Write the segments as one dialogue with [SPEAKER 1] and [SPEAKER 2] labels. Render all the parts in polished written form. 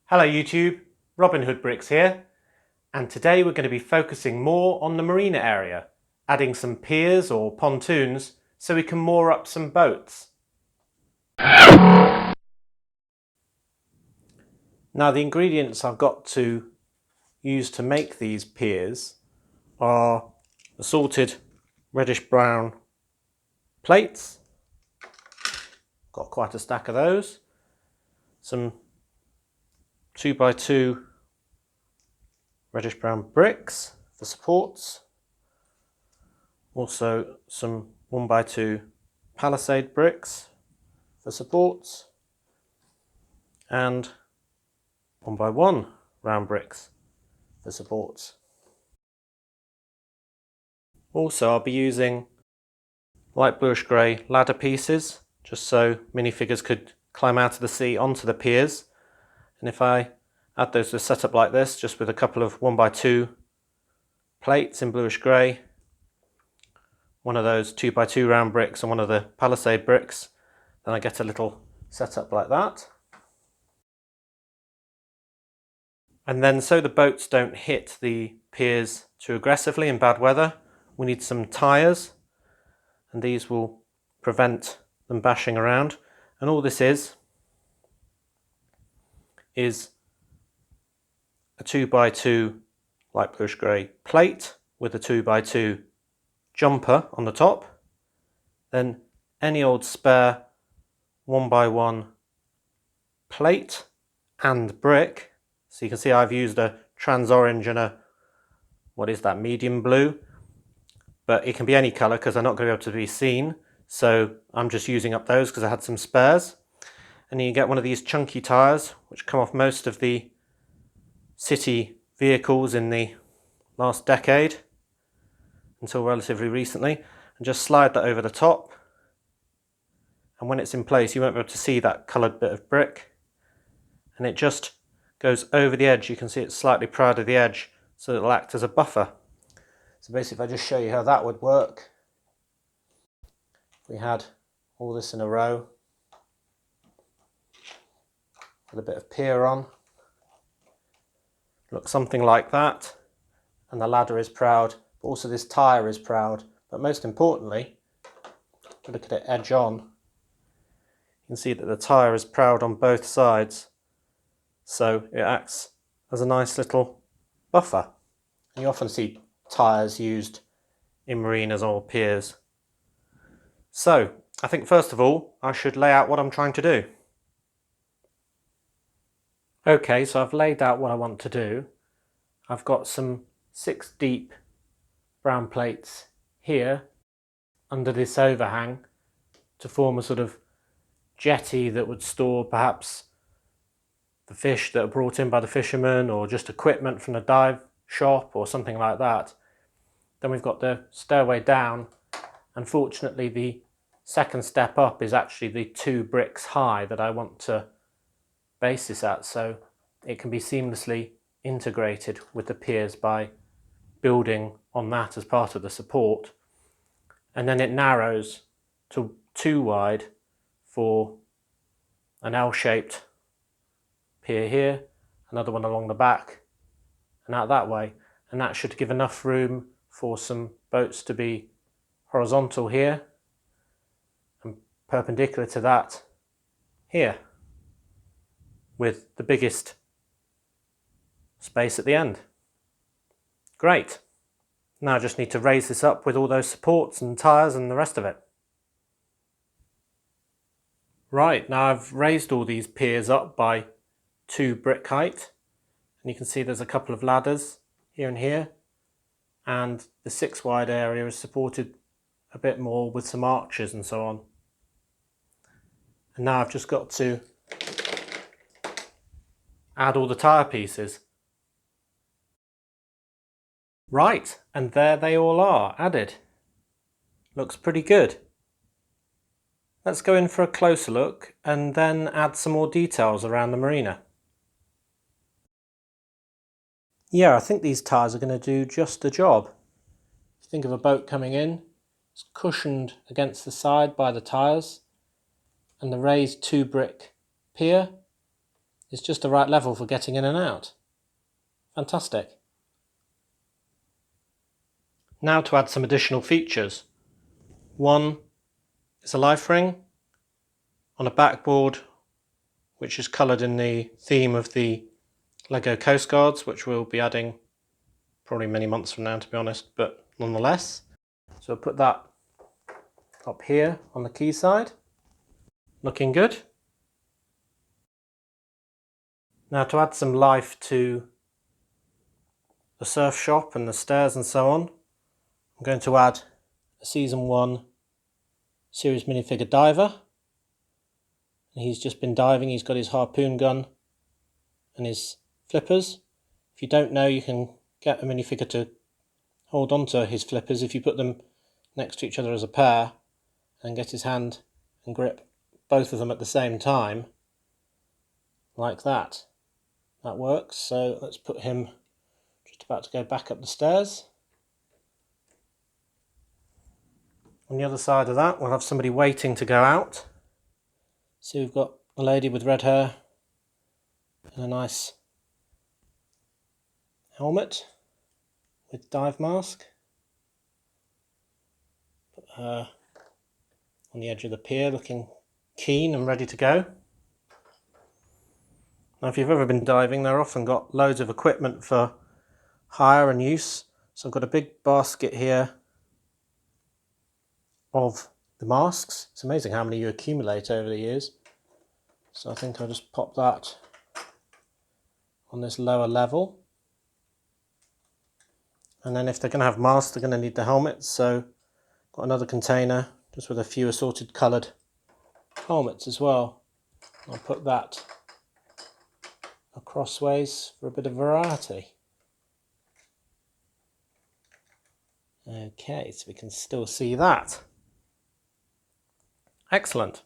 [SPEAKER 1] Hello YouTube, Robin Hood Bricks here, and today we're going to be focusing more on the marina area, adding some piers or pontoons so we can moor up some boats. Now the ingredients I've got to use to make these piers are assorted reddish brown plates, got quite a stack of those, some 2x2 reddish brown bricks for supports, also some 1x2 palisade bricks for supports, and 1x1 round bricks for supports. Also I'll be using light bluish grey ladder pieces just so minifigures could climb out of the sea onto the piers, and if I add those to a setup like this, just with a couple of 1x2 plates in bluish grey, one of those 2x2 round bricks and one of the palisade bricks, then I get a little setup like that. And then so the boats don't hit the piers too aggressively in bad weather, we need some tyres, and these will prevent them bashing around. And all this is a 2x2 light bluish grey plate with a 2x2 jumper on the top, then any old spare 1x1 plate and brick. So you can see I've used a trans orange and a, what is that, medium blue, but it can be any colour because they're not going to be able to be seen, so I'm just using up those because I had some spares. And you get one of these chunky tyres which come off most of the city vehicles in the last decade until relatively recently, and just slide that over the top, and when it's in place you won't be able to see that coloured bit of brick, and it just goes over the edge. You can see it's slightly proud of the edge, so it'll act as a buffer. So basically if I just show you how that would work, if we had all this in a row with a bit of pier on, look something like that, and the ladder is proud, but also this tyre is proud, but most importantly, if you look at it edge on, you can see that the tyre is proud on both sides, so it acts as a nice little buffer. And you often see tyres used in marinas or piers. So I think first of all I should lay out what I'm trying to do. Okay, so I've laid out what I want to do. I've got some 6 deep brown plates here under this overhang to form a sort of jetty that would store perhaps the fish that are brought in by the fishermen, or just equipment from the dive shop or something like that. Then we've got the stairway down, and fortunately the second step up is actually the 2 bricks high that I want to base this at, so it can be seamlessly integrated with the piers by building on that as part of the support. And then it narrows to 2 wide for an L-shaped pier here, another one along the back and out that way, and that should give enough room for some boats to be horizontal here and perpendicular to that here, with the biggest space at the end. Great. Now I just need to raise this up with all those supports and tyres and the rest of it. Right, now I've raised all these piers up by 2 brick height, and you can see there's a couple of ladders here and here, and the 6 wide area is supported a bit more with some arches and so on. And now I've just got to add all the tyre pieces. Right, and there they all are added. Looks pretty good. Let's go in for a closer look and then add some more details around the marina. Yeah, I think these tyres are going to do just the job. If you think of a boat coming in, it's cushioned against the side by the tyres, and the raised 2 brick pier is just the right level for getting in and out. Fantastic. Now to add some additional features. One is a life ring on a backboard which is coloured in the theme of the Lego Coast Guards, which we'll be adding probably many months from now, to be honest, but nonetheless. So I'll put that up here on the quay side. Looking good. Now to add some life to the surf shop and the stairs and so on, I'm going to add a Season 1 series minifigure diver. He's just been diving, he's got his harpoon gun and his flippers. If you don't know, you can get a minifigure to hold on to his flippers if you put them next to each other as a pair and get his hand and grip both of them at the same time, like that. That works, so let's put him just about to go back up the stairs. On the other side of that, we'll have somebody waiting to go out. So we've got a lady with red hair and a nice helmet with dive mask. Put her on the edge of the pier looking keen and ready to go. Now if you've ever been diving, they're often got loads of equipment for hire and use. So I've got a big basket here of the masks. It's amazing how many you accumulate over the years. So I think I'll just pop that on this lower level. And then if they're going to have masks, they're going to need the helmets. So got another container just with a few assorted coloured helmets as well. I'll put that crossways for a bit of variety. Okay, so we can still see that. Excellent.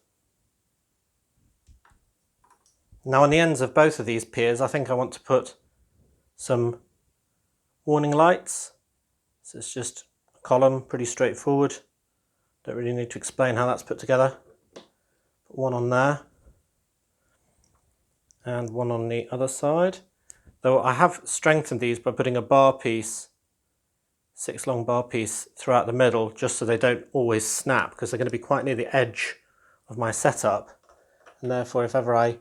[SPEAKER 1] Now on the ends of both of these piers, I think I want to put some warning lights. So it's just a column, pretty straightforward. Don't really need to explain how that's put together. Put one on there and one on the other side. Though I have strengthened these by putting a bar piece, 6 long bar piece throughout the middle, just so they don't always snap, because they're going to be quite near the edge of my setup. And therefore if ever I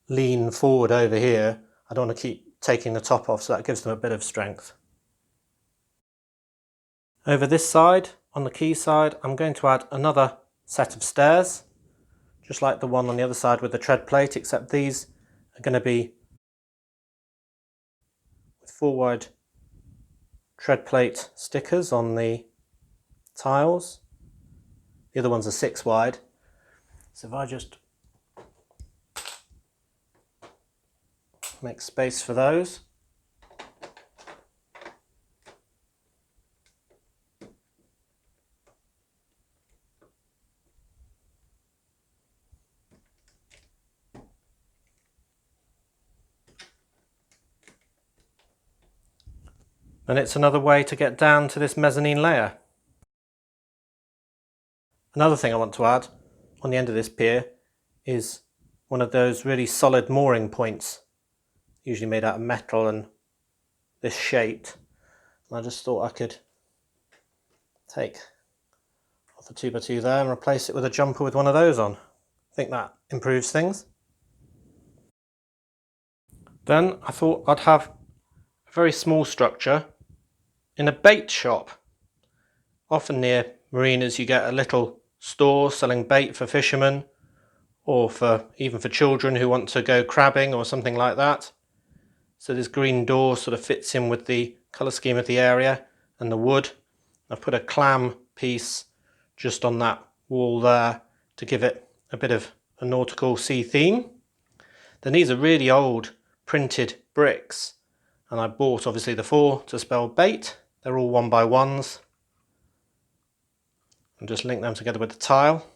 [SPEAKER 1] lean forward over here, I don't want to keep taking the top off, so that gives them a bit of strength. Over this side, on the quay side, I'm going to add another set of stairs, just like the one on the other side with the tread plate, except these are going to be with 4 wide tread plate stickers on the tiles. The other ones are 6 wide. So if I just make space for those. And it's another way to get down to this mezzanine layer. Another thing I want to add on the end of this pier is one of those really solid mooring points, usually made out of metal and this shaped. And I just thought I could take off a 2x2 there and replace it with a jumper with one of those on. I think that improves things. Then I thought I'd have a very small structure in a bait shop. Often near marinas you get a little store selling bait for fishermen, or even for children who want to go crabbing or something like that. So this green door sort of fits in with the colour scheme of the area and the wood. I've put a clam piece just on that wall there to give it a bit of a nautical sea theme. Then these are really old printed bricks, and I bought obviously the 4 to spell bait. They're all 1x1s. And just link them together with the tile.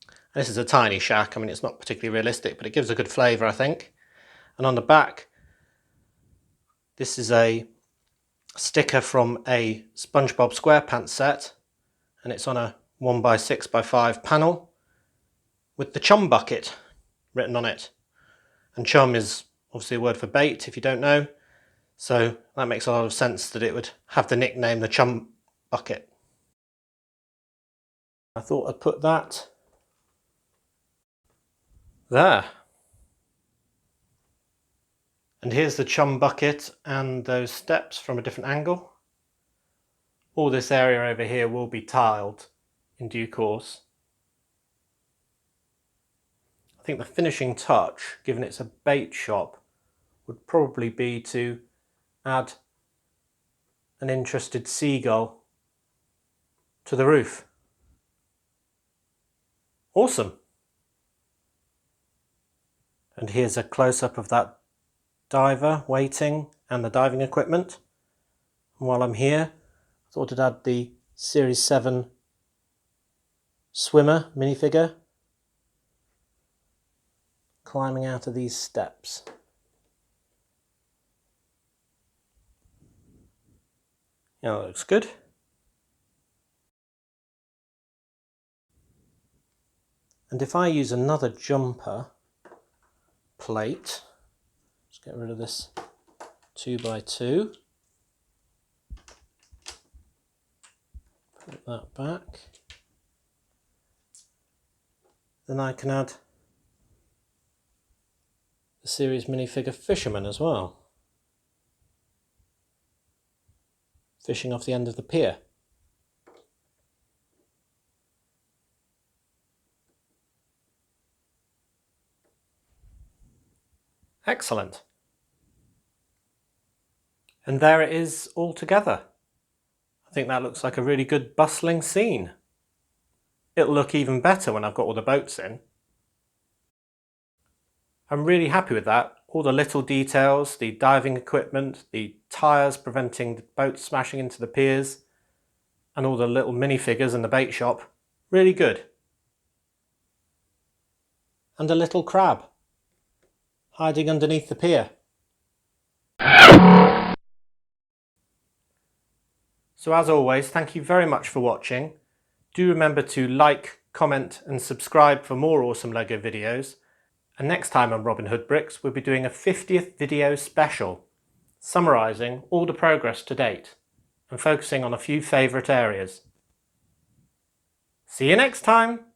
[SPEAKER 1] And this is a tiny shack. I mean, it's not particularly realistic, but it gives a good flavour, I think. And on the back, this is a sticker from a SpongeBob SquarePants set, and it's on a 1x6x5 panel with the chum bucket written on it. And chum is obviously a word for bait if you don't know. So that makes a lot of sense that it would have the nickname the chum bucket. I thought I'd put that there. And here's the chum bucket and those steps from a different angle. All this area over here will be tiled in due course. I think the finishing touch, given it's a bait shop, would probably be to add an interested seagull to the roof. Awesome. And here's a close-up of that diver waiting and the diving equipment. And while I'm here, I thought I'd add the Series 7 swimmer minifigure climbing out of these steps. Yeah, that looks good. And if I use another jumper plate, let's get rid of this 2x2, put that back, then I can add the series minifigure fisherman as well, fishing off the end of the pier. Excellent. And there it is all together. I think that looks like a really good bustling scene. It'll look even better when I've got all the boats in. I'm really happy with that. All the little details, the diving equipment, the tyres preventing the boats smashing into the piers, and all the little minifigures in the bait shop. Really good. And a little crab hiding underneath the pier. So as always, thank you very much for watching. Do remember to like, comment and subscribe for more awesome LEGO videos. And next time on Robin Hood Bricks, we'll be doing a 50th video special, summarising all the progress to date and focusing on a few favourite areas. See you next time!